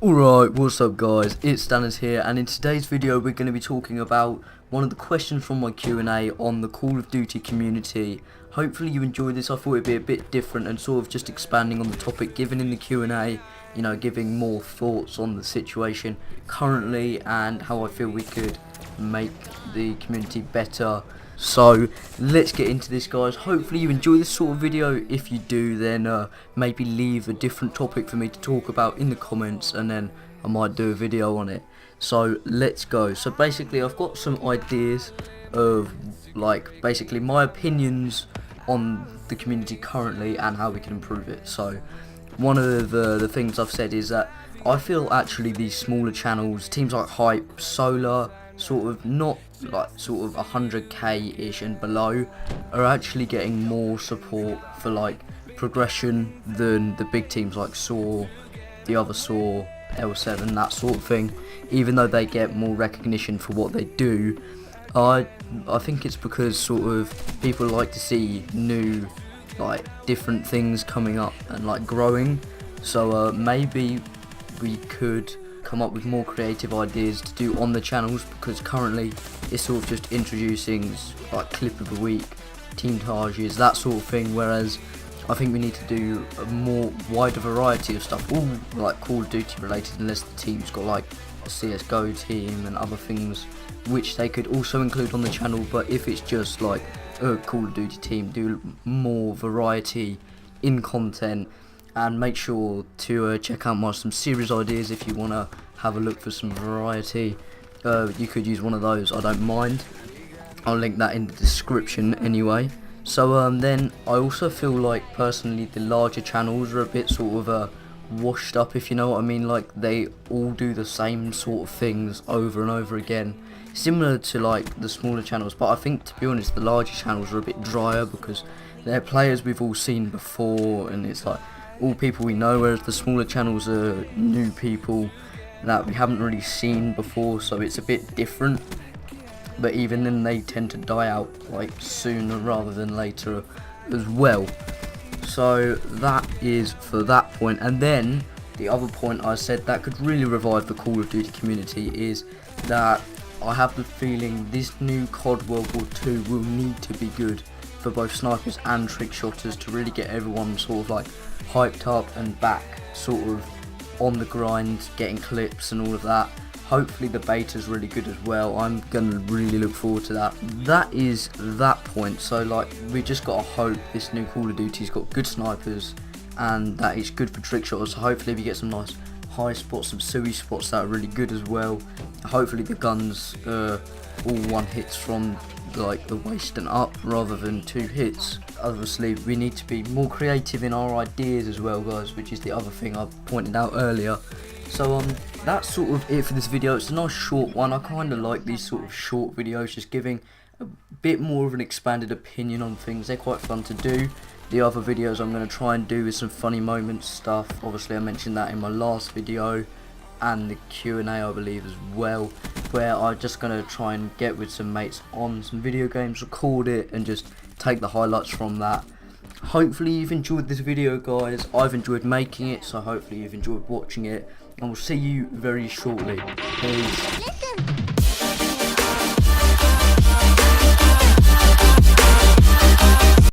Alright, what's up guys, it's Danners here, and in today's video we're going to be talking about one of the questions from my Q&A on the Call of Duty community. Hopefully you enjoyed this. I thought it'd be a bit different and sort of just expanding on the topic given in the Q&A, you know, giving more thoughts on the situation currently and how I feel we could make the community better. So let's get into this, guys. Hopefully you enjoy this sort of video. If you do, then maybe leave a different topic for me to talk about in the comments, and then I might do a video on it. So let's go. So basically I've got some ideas of basically my opinions on the community currently and how we can improve it. So one of the things I've said is that I feel actually these smaller channels, teams like Hype, Solar, sort of not like sort of 100k ish and below, are actually getting more support for like progression than the big teams like Saw, the other Saw, L7, that sort of thing. Even though they get more recognition for what they do, I think it's because sort of people like to see new, like, different things coming up and like growing. So maybe we could come up with more creative ideas to do on the channels, because currently it's sort of just introducing like clip of the week, team targets, that sort of thing, whereas I think we need to do a more wider variety of stuff, all like Call of Duty related, unless the team's got like a CSGO team and other things which they could also include on the channel. But if it's just like a Call of Duty team, do more variety in content. And make sure to check out some series ideas if you want to have a look for some variety. You could use one of those, I don't mind. I'll link that in the description anyway. So then I also feel like personally the larger channels are a bit sort of washed up, if you know what I mean. Like they all do the same sort of things over and over again, similar to like the smaller channels. But I think, to be honest, the larger channels are a bit drier because they're players we've all seen before, and it's like all people we know, whereas the smaller channels are new people that we haven't really seen before, so it's a bit different. But even then they tend to die out like sooner rather than later as well. So that is for that point. And then the other point I said that could really revive the Call of Duty community is that I have the feeling this new COD World War II will need to be good for both snipers and trick shotters to really get everyone sort of like hyped up and back sort of on the grind, getting clips and all of that. Hopefully the beta's really good as well. I'm gonna really look forward to that. That is that point. So like we just gotta hope this new Call of Duty's got good snipers and that is good for trick shotters. So hopefully we get some nice high spots, some suey spots that are really good as well. Hopefully the guns all one hits from like the waist and up rather than two hits. Obviously we need to be more creative in our ideas as well, guys, which is the other thing I pointed out earlier. So that's sort of it for this video. It's a nice short one. I kind of like these sort of short videos, just giving a bit more of an expanded opinion on things. They're quite fun to do. The other videos I'm going to try and do with some funny moments stuff. Obviously I mentioned that in my last video, and the Q&A I believe as well, where I'm just going to try and get with some mates on some video games, record it and just take the highlights from that. Hopefully you've enjoyed this video, guys. I've enjoyed making it, so hopefully you've enjoyed watching it, and we'll see you very shortly. Peace.